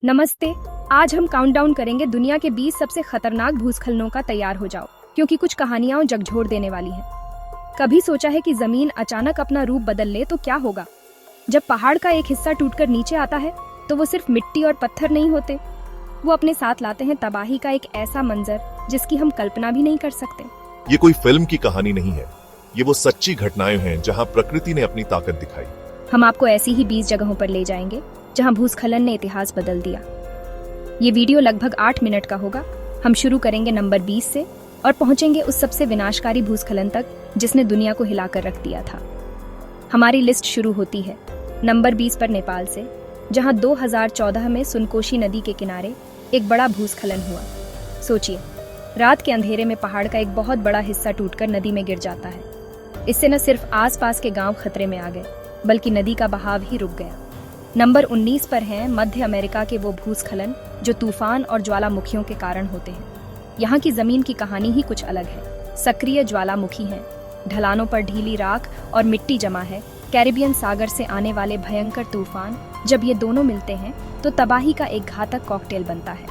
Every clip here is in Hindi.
नमस्ते। आज हम काउंटडाउन करेंगे दुनिया के 20 सबसे खतरनाक भूस्खलनों का। तैयार हो जाओ, क्योंकि कुछ कहानियां झकझोर देने वाली हैं। कभी सोचा है कि जमीन अचानक अपना रूप बदल ले तो क्या होगा? जब पहाड़ का एक हिस्सा टूटकर नीचे आता है तो वो सिर्फ मिट्टी और पत्थर नहीं होते, वो अपने साथ लाते हैं तबाही का एक ऐसा मंजर जिसकी हम कल्पना भी नहीं कर सकते। ये कोई फिल्म की कहानी नहीं है, ये वो सच्ची घटनाएं हैं जहां प्रकृति ने अपनी ताकत दिखाई। हम आपको ऐसी ही 20 जगहों पर ले जाएंगे जहां भूस्खलन ने इतिहास बदल दिया। ये वीडियो लगभग 8 मिनट का होगा। हम शुरू करेंगे नंबर 20 से और पहुंचेंगे उस सबसे विनाशकारी भूस्खलन तक जिसने दुनिया को हिलाकर रख दिया था। हमारी लिस्ट शुरू होती है नंबर 20 पर नेपाल से, जहां 2014 में सुनकोशी नदी के किनारे एक बड़ा भूस्खलन हुआ। सोचिए, रात के अंधेरे में पहाड़ का एक बहुत बड़ा हिस्सा टूटकर नदी में गिर जाता है। इससे न सिर्फ आसपास के गांव खतरे में आ गए, बल्कि नदी का बहाव ही रुक गया। नंबर 19 पर हैं मध्य अमेरिका के वो भूस्खलन जो तूफान और ज्वालामुखियों के कारण होते हैं। यहाँ की जमीन की कहानी ही कुछ अलग है। सक्रिय ज्वालामुखी हैं, ढलानों पर ढीली राख और मिट्टी जमा है। कैरिबियन सागर से आने वाले भयंकर तूफान, जब ये दोनों मिलते हैं तो तबाही का एक घातक कॉकटेल बनता है।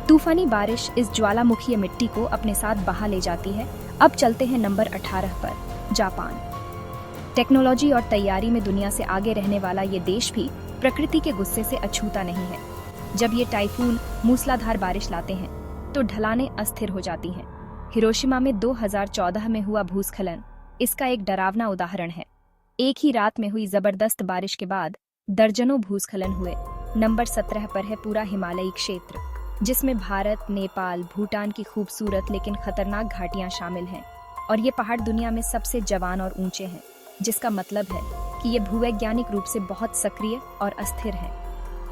तूफानी बारिश इस ज्वालामुखीय मिट्टी को अपने साथ बहा ले जाती है। अब चलते हैं नंबर 18 पर, जापान। टेक्नोलॉजी और तैयारी में दुनिया से आगे रहने वाला ये देश भी प्रकृति के गुस्से से अछूता नहीं है। जब ये टाइफून मूसलाधार बारिश लाते हैं तो ढलानें अस्थिर हो जाती हैं। हिरोशिमा में 2014 में हुआ भूस्खलन इसका एक डरावना उदाहरण है। एक ही रात में हुई जबरदस्त बारिश के बाद दर्जनों भूस्खलन हुए। नंबर 17 पर है पूरा हिमालयी क्षेत्र, जिसमें भारत, नेपाल, भूटान की खूबसूरत लेकिन खतरनाक घाटियां शामिल हैं। और ये पहाड़ दुनिया में सबसे जवान और ऊंचे हैं, जिसका मतलब है कि ये भूवैज्ञानिक रूप से बहुत सक्रिय और अस्थिर है।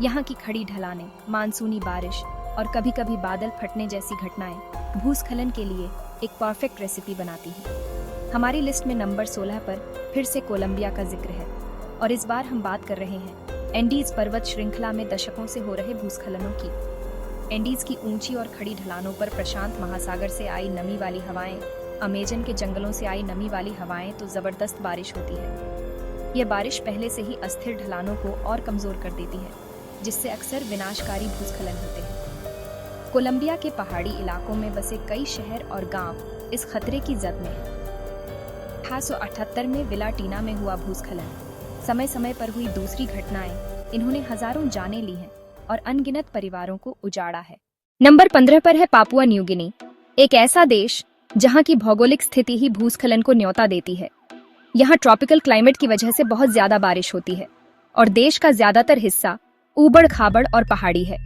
यहाँ की खड़ी ढलानें, मानसूनी बारिश और कभी-कभी बादल फटने जैसी घटनाएं भूस्खलन के लिए एक परफेक्ट रेसिपी बनाती हैं। हमारी लिस्ट में नंबर 16 पर फिर से कोलंबिया का जिक्र है, और इस बार हम बात कर रहे हैं एंडीज पर्वत श्रृंखला में दशकों से हो रहे भूस्खलनों की। एंडीज की ऊंची और खड़ी ढलानों पर प्रशांत महासागर से आई नमी वाली हवाएं, अमेजन के जंगलों से आई नमी वाली हवाएं तो जबरदस्त बारिश होती है। यह बारिश पहले से ही अस्थिर ढलानों को और कमजोर कर देती है, जिससे अक्सर विनाशकारी भूस्खलन होते हैं। कोलंबिया के पहाड़ी इलाकों में बसे कई शहर और गांव इस खतरे की जद में हैं। 1878 में विलाटीना में हुआ भूस्खलन, समय समय पर हुई दूसरी घटनाएं, इन्होंने हजारों जानें ली हैं और अनगिनत परिवारों को उजाड़ा है। नंबर 15 पर है पापुआ न्यू गिनी, एक ऐसा देश जहां की भौगोलिक स्थिति ही भूस्खलन को न्योता देती है। यहाँ ट्रॉपिकल क्लाइमेट की वजह से बहुत ज्यादा बारिश होती है और देश का ज्यादातर हिस्सा ऊबड़ खाबड़ और पहाड़ी है।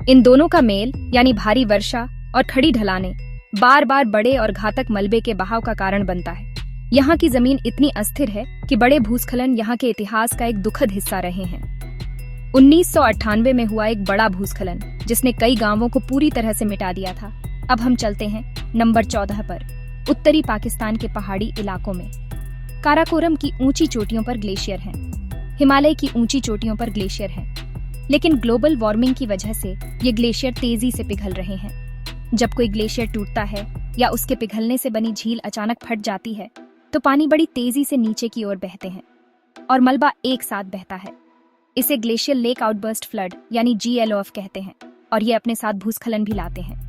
इन दोनों का मेल यानी भारी वर्षा और खड़ी ढलानें बार बार बड़े और घातक मलबे के बहाव का कारण बनता है। यहाँ की जमीन इतनी अस्थिर है कि बड़े भूस्खलन यहाँ के इतिहास का एक दुखद हिस्सा रहे हैं। 1998 में हुआ एक बड़ा भूस्खलन जिसने कई गांवों को पूरी तरह से मिटा दिया था। अब हम चलते हैं नंबर 14 पर, उत्तरी पाकिस्तान के पहाड़ी इलाकों में। काराकोरम की ऊंची चोटियों पर ग्लेशियर हैं। हिमालय की ऊंची चोटियों पर ग्लेशियर हैं, लेकिन ग्लोबल वार्मिंग की वजह से ये ग्लेशियर तेजी से पिघल रहे हैं। जब कोई ग्लेशियर टूटता है या उसके पिघलने से बनी झील अचानक फट जाती है तो पानी बड़ी तेजी से नीचे की ओर बहते हैं और मलबा एक साथ बहता है। इसे ग्लेशियर लेक आउटबर्स्ट फ्लड यानी GLOF कहते हैं, और ये अपने साथ भूस्खलन भी लाते हैं।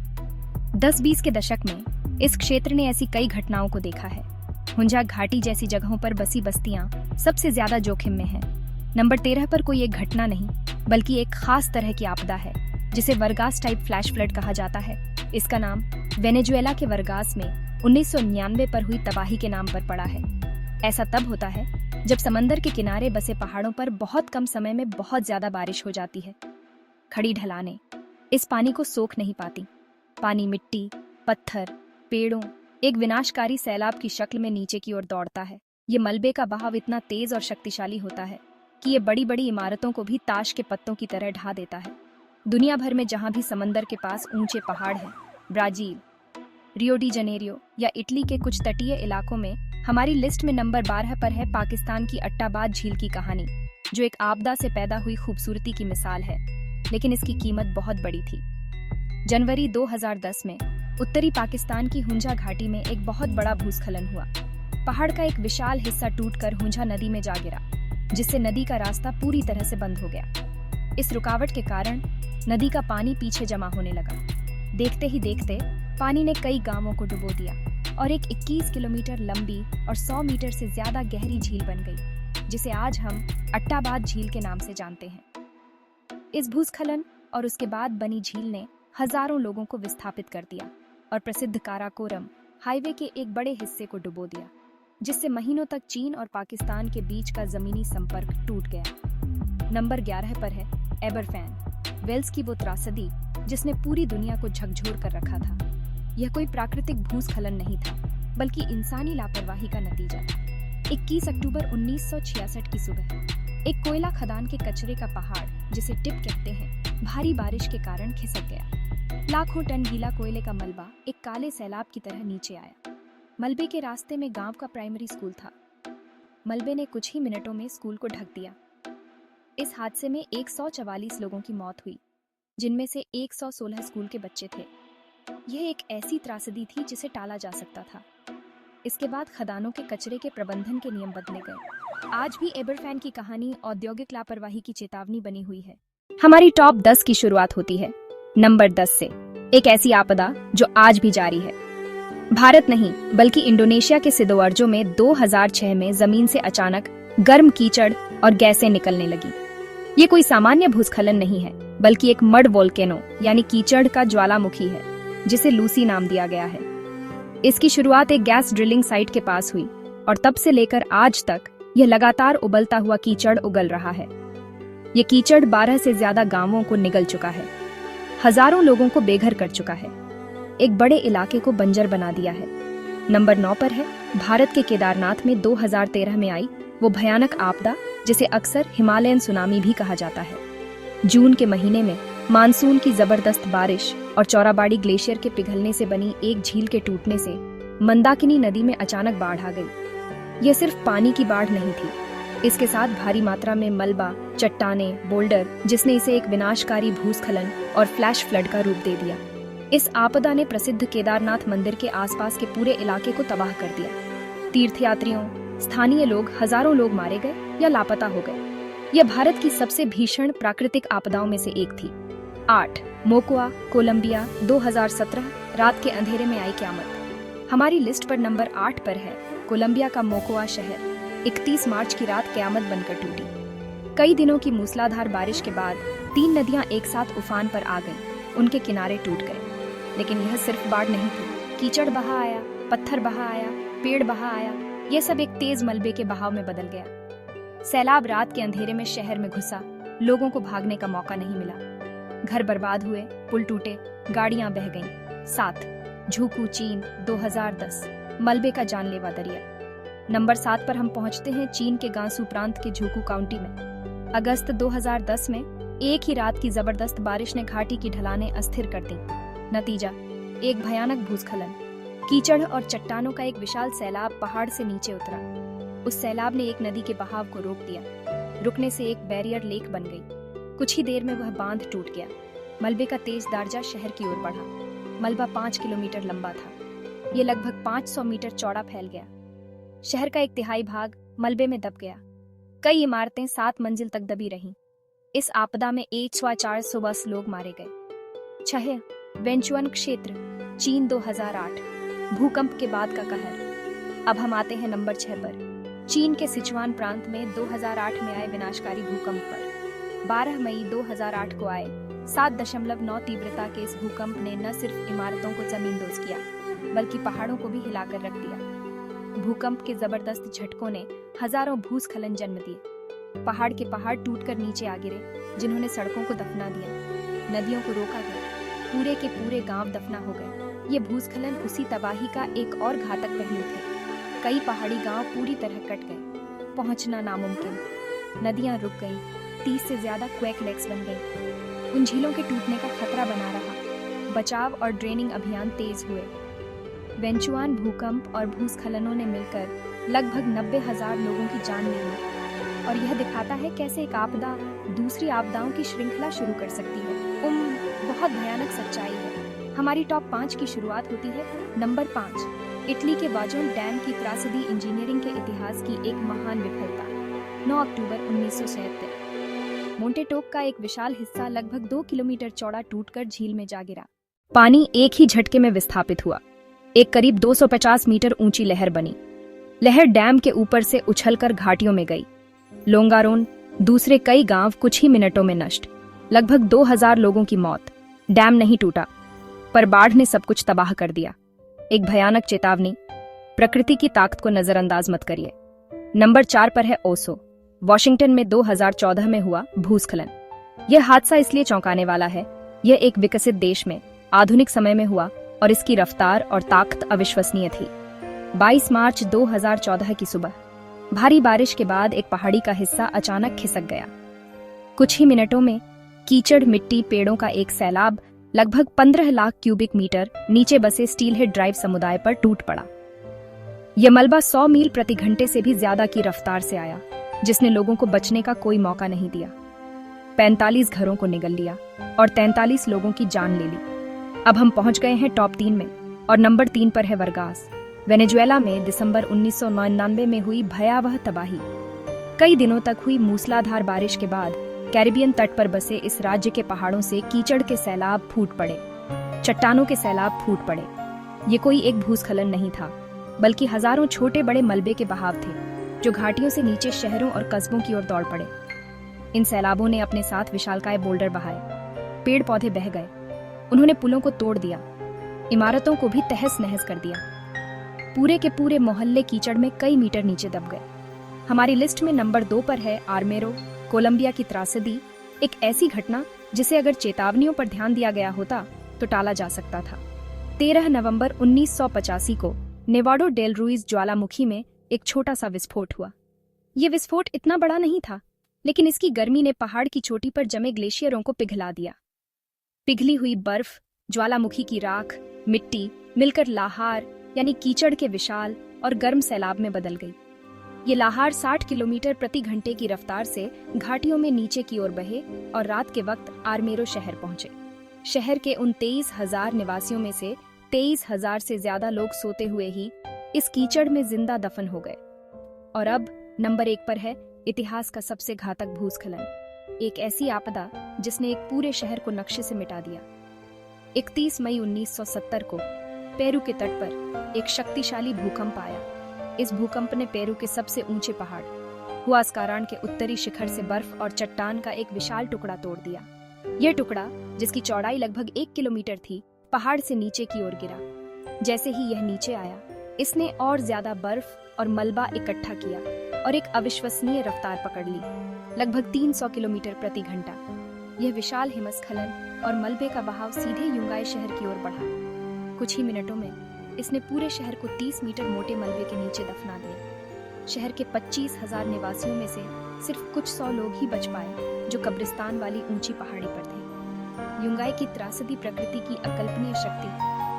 10-20 के दशक में इस क्षेत्र ने ऐसी कई घटनाओं को देखा है। हुंजा घाटी जैसी जगहों पर बसी बस्तियां सबसे ज्यादा जोखिम में हैं। नंबर 13 पर कोई एक घटना नहीं, बल्कि एक खास तरह की आपदा है जिसे वर्गास टाइप फ्लैश फ्लड कहा जाता है। इसका नाम वेनेजुएला के वर्गास में 1999 पर हुई तबाही के नाम पर पड़ा है। ऐसा तब होता है जब समंदर के किनारे बसे पहाड़ों पर बहुत कम समय में बहुत ज्यादा बारिश हो जाती है। खड़ी ढलानें इस पानी को सोख नहीं पाती। पानी मिट्टी, पत्थर, पेड़ों, एक विनाशकारी सैलाब की शक्ल में नीचे की ओर दौड़ता है। ये मलबे का बहाव इतना तेज और शक्तिशाली होता है कि ये बड़ी बड़ी इमारतों को भी ताश के पत्तों की तरह ढा देता है। दुनिया भर में जहां भी समंदर के पास ऊंचे पहाड़ हैं, ब्राजील, रियो डी जनेरियो या इटली के कुछ तटीय इलाकों में, हमारी लिस्ट में नंबर 12 पर है पाकिस्तान की अट्टाबाद झील की कहानी, जो एक आपदा से पैदा हुई खूबसूरती की मिसाल है, लेकिन इसकी कीमत बहुत बड़ी थी। जनवरी 2010 में उत्तरी पाकिस्तान की हुंजा घाटी में एक बहुत बड़ा भूस्खलन हुआ। पहाड़ का एक विशाल हिस्सा टूटकर हुंजा नदी में जा गिरा, जिससे नदी का रास्ता पूरी तरह से बंद हो गया। इस रुकावट के कारण नदी का पानी पीछे जमा होने लगा। देखते ही देखते पानी ने कई गांवों को डुबो दिया और एक 21 किलोमीटर लंबी और 100 मीटर से ज्यादा गहरी झील बन गई, जिसे आज हम अट्टाबाद झील के नाम से जानते हैं। इस भूस्खलन और उसके बाद बनी झील ने हजारों लोगों को विस्थापित कर दिया और प्रसिद्ध काराकोरम हाईवे के एक बड़े हिस्से को डुबो दिया, जिससे महीनों तक चीन और पाकिस्तान के बीच का जमीनी संपर्क टूट गया। नंबर 11 पर है एबरफैन, वेल्स की वो त्रासदी जिसने पूरी दुनिया को झकझोर कर रखा था। यह कोई प्राकृतिक भूस्खलन नहीं था, बल्कि इंसानी लापरवाही का नतीजा। 21 अक्टूबर 1966 की सुबह एक कोयला खदान के कचरे का पहाड़, जिसे टिप कहते हैं, भारी बारिश के कारण खिसक गया। लाखों टन गीला कोयले का मलबा एक काले सैलाब की तरह नीचे आया। मलबे के रास्ते में गांव का प्राइमरी स्कूल था। मलबे ने कुछ ही मिनटों में स्कूल को ढक दिया। इस हादसे में 144 लोगों की मौत हुई, जिनमें से 116 स्कूल के बच्चे थे। यह एक ऐसी त्रासदी थी जिसे टाला जा सकता था। इसके बाद खदानों के कचरे के प्रबंधन के नियम बदले गए। आज भी एबरफैन की कहानी औद्योगिक लापरवाही की चेतावनी बनी हुई है। हमारी टॉप 10 की शुरुआत होती है नंबर 10 से, एक ऐसी आपदा जो आज भी जारी है। भारत नहीं बल्कि इंडोनेशिया के सिदोअर्जो में 2006 में जमीन से अचानक गर्म कीचड़ और गैसें निकलने लगी। ये कोई सामान्य भूस्खलन नहीं है, बल्कि एक मड वोल्केनो यानी कीचड़ का ज्वालामुखी है, जिसे लूसी नाम दिया गया है। इसकी शुरुआत एक गैस ड्रिलिंग साइट के पास हुई और तब से लेकर आज तक यह लगातार उबलता हुआ कीचड़ उगल रहा है। ये कीचड़ 12 से ज्यादा गांवों को निगल चुका है, हजारों लोगों को बेघर कर चुका है, एक बड़े इलाके को बंजर बना दिया है। नंबर 9 पर है भारत के केदारनाथ में 2013 में आई वो भयानक आपदा, जिसे अक्सर हिमालयन सुनामी भी कहा जाता है। जून के महीने में मानसून की जबरदस्त बारिश और चौराबाड़ी ग्लेशियर के पिघलने से बनी एक झील के टूटने से मंदाकिनी नदी में अचानक बाढ़ आ गई। यह सिर्फ पानी की बाढ़ नहीं थी, इसके साथ भारी मात्रा में मलबा, चट्टाने, बोल्डर, जिसने इसे एक विनाशकारी भूस्खलन और फ्लैश फ्लड का रूप दे दिया। इस आपदा ने प्रसिद्ध केदारनाथ मंदिर के आसपास के पूरे इलाके को तबाह कर दिया। तीर्थयात्रियों, स्थानीय लोग, हजारों लोग मारे गए या लापता हो गए। यह भारत की सबसे भीषण प्राकृतिक आपदाओं में से एक थी। 8 मोकोआ, कोलंबिया, 2017, रात के अंधेरे में आई क्यामत। हमारी लिस्ट पर नंबर 8 पर है कोलंबिया का मोकोआ शहर। 31 मार्च की रात क्यामत बनकर टूटी। कई दिनों की मूसलाधार बारिश के बाद 3 नदियां एक साथ उफान पर आ गईं। उनके किनारे टूट गए। लेकिन यह सिर्फ बाढ़ नहीं थी। कीचड़ बहा आया, पत्थर बहा आया, पेड़ बहा आया। यह सब एक तेज मलबे के बहाव में बदल गया। सैलाब रात के अंधेरे में शहर में घुसा, लोगों को भागने का मौका नहीं मिला। घर बर्बाद हुए, पुल टूटे, गाड़ियां बह गईं। 7 झूकू, चीन, 2010, मलबे का जानलेवा दरिया। नंबर 7 पर हम पहुंचते हैं चीन के गांसू प्रांत के झूकू काउंटी में। अगस्त 2010 में एक ही रात की जबरदस्त बारिश ने घाटी की ढलानें अस्थिर कर दी। नतीजा, एक भयानक भूस्खलन। कीचड़ और चट्टानों का एक विशाल सैलाब पहाड़ से नीचे उतरा। उस सैलाब ने एक नदी के बहाव को रोक दिया। रुकने से एक बैरियर लेक बन गई। कुछ ही देर में वह बांध टूट गया। मलबे का तेज दार्जा शहर की ओर बढ़ा। मलबा 5 किलोमीटर लंबा था। ये लगभग 500 मीटर चौड़ा फैल गया। शहर का 1/3 भाग मलबे में दब गया। कई इमारतें 7 मंजिल तक दबी रहीं। इस आपदा में 1,420 लोग मारे गए। 6 वेंचुअन क्षेत्र, चीन, 2008, भूकंप के बाद का कहर। अब हम आते हैं नंबर 6 पर, चीन के सिचुआन प्रांत में 2008 में आए विनाशकारी भूकंप पर। 12 मई 2008 को आए 7.9 तीव्रता के इस भूकंप ने न सिर्फ इमारतों को जमींदोज किया, बल्कि पहाड़ों को भी हिलाकर रख दिया। भूकंप के जबरदस्त झटकों ने हजारों भूस्खलन जन्म दिए। पहाड़ के पहाड़ टूटकर नीचे आ गिरे, जिन्होंने सड़कों को दफना दिया। नदियों को रोका गया। पूरे के पूरे गांव दफना हो गए। ये भूस्खलन उसी तबाही का एक और घातक पहलू थे। कई पहाड़ी गांव पूरी तरह कट गए, पहुंचना नामुमकिन। नदियां रुक गईं, 30 से ज्यादा क्वेक लेक्स बन गईं। उन झीलों के टूटने का खतरा बना रहा। बचाव और ड्रेनिंग अभियान तेज हुए। वेंचुआन भूकंप और भूस्खलनों ने मिलकर लगभग 90,000 लोगों की जान ले ली। और यह दिखाता है कैसे एक आपदा दूसरी आपदाओं की श्रृंखला शुरू कर सकती है। बहुत भयानक सच्चाई है। हमारी टॉप 5 की शुरुआत होती है नंबर 5, इटली के बाजोन डैम की त्रासदी, इंजीनियरिंग के इतिहास की एक महान विफलता। 9 अक्टूबर 1977। मोंटेटोक का एक विशाल हिस्सा लगभग 2 किलोमीटर चौड़ा टूटकर झील में जा गिरा। पानी एक ही झटके में विस्थापित हुआ। एक करीब 250 मीटर ऊंची लहर बनी। लहर डैम के ऊपर से उछलकर घाटियों में गई। लोंगारोन, दूसरे कई गांव कुछ ही मिनटों में नष्ट। लगभग 2000 लोगों की मौत। डैम नहीं टूटा, पर बाढ़ ने सब कुछ तबाह कर दिया। एक भयानक चेतावनी, प्रकृति की ताकत को नजरअंदाज मत करिए। नंबर 4 पर है ओसो। वॉशिंगटन में 2014 में हुआ भूस्खलन। यह हादसा इसलिए चौंकाने वाला है, यह एक विकसित देश में आधुनिक समय में हुआ और इसकी रफ्तार और ताकत अविश्वसनीय थी। 22 मार्च 2014 की सुबह भारी बारिश के बाद एक पहाड़ी का हिस्सा अचानक खिसक गया। कुछ ही मिनटों में कीचड़, मिट्टी, पेड़ों का एक सैलाब लगभग 15 लाख क्यूबिक मीटर नीचे बसे स्टीलहेड ड्राइव समुदाय पर टूट पड़ा। यह मलबा 100 मील प्रति घंटे से भी ज्यादा की रफ्तार से आया, जिसने लोगों को बचने का कोई मौका नहीं दिया। 45 घरों को निगल लिया और 43 लोगों की जान ले ली। अब हम पहुंच गए हैं टॉप 3 में और नंबर 3 पर है वर्गास, वेनेजुएला में दिसंबर 1999 में हुई भयावह तबाही। कई दिनों तक हुई मूसलाधार बारिश के बाद कैरिबियन तट पर बसे इस राज्य के पहाड़ों से कीचड़ के सैलाब फूट पड़े, चट्टानों के सैलाब फूट पड़े। ये कोई एक भूस्खलन नहीं था, बल्कि हजारों छोटे बड़े मलबे के बहाव थे, जो घाटियों से नीचे शहरों और कस्बों की ओर दौड़ पड़े। इन सैलाबों ने अपने साथ विशालकाय बोल्डर बहाए, पेड़ पौधे बह गए, उन्होंने पुलों को तोड़ दिया, इमारतों को भी तहस नहस कर दिया। पूरे के पूरे मोहल्ले कीचड़ में कई मीटर नीचे दब गए। हमारी लिस्ट में नंबर 2 पर है आर्मेरो, कोलंबिया की त्रासदी। एक ऐसी घटना जिसे अगर चेतावनियों पर ध्यान दिया गया होता तो टाला जा सकता था। 13 नवंबर 1985 को नेवाडो डेल रुइज ज्वालामुखी में एक छोटा सा विस्फोट हुआ। यह विस्फोट इतना बड़ा नहीं था, लेकिन इसकी गर्मी ने पहाड़ की चोटी पर जमे ग्लेशियरों को पिघला दिया। पिघली हुई बर्फ, ज्वालामुखी की राख, मिट्टी मिलकर लाहार यानी कीचड़ के विशाल और गर्म सैलाब में बदल गई। ये लाहार 60 किलोमीटर प्रति घंटे की रफ्तार से घाटियों में नीचे की ओर बहे और रात के वक्त आर्मेरो शहर पहुंचे। शहर के उन 23,000 निवासियों में से 23,000 से ज्यादा लोग सोते हुए ही इस कीचड़ में जिंदा दफन हो गए। और अब नंबर 1 पर है इतिहास का सबसे घातक भूस्खलन, एक ऐसी आपदा जिसने एक पूरे शहर को नक्शे से मिटा दिया। 31 मई 1970 को पेरू के तट पर एक शक्तिशाली भूकंप आया। इस भूकंप ने पेरू के सबसे ऊंचे पहाड़ हुआस्कारान के उत्तरी शिखर से बर्फ और चट्टान का एक विशाल टुकड़ा तोड़ दिया। यह टुकड़ा, जिसकी चौड़ाई लगभग 1 किलोमीटर थी, पहाड़ से नीचे की ओर गिरा। जैसे ही यह नीचे आया, इसने और ज्यादा बर्फ और मलबा इकट्ठा किया और एक अविश्वसनीय रफ्तार पकड़ ली, लगभग 300 किलोमीटर प्रति घंटा। यह विशाल हिमस्खलन और मलबे का बहाव सीधे युंगाई शहर की ओर बढ़ा। कुछ ही मिनटों में इसने पूरे शहर को 30 मीटर मोटे मलबे के नीचे दफना दिया। शहर के 25,000 निवासियों में से सिर्फ कुछ 100 लोग ही बच पाए, जो कब्रिस्तान वाली ऊंची पहाड़ी पर थे। युंगाई की त्रासदी प्रकृति की अकल्पनीय शक्ति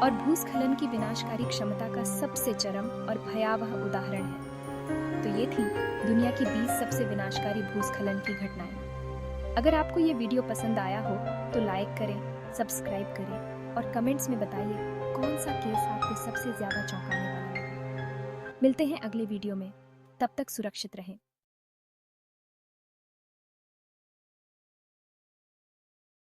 और भूस्खलन की विनाशकारी क्षमता का सबसे चरम और भयावह उदाहरण है। तो ये थी दुनिया की 20 सबसे विनाशकारी भूस्खलन की घटनाएं। अगर आपको ये वीडियो पसंद आया हो तो लाइक करें, सब्सक्राइब करें और कमेंट्स में बताइए कौन सा केस आपको सबसे ज्यादा चौंकाने वाला लगा। मिलते हैं अगले वीडियो में, तब तक सुरक्षित रहें।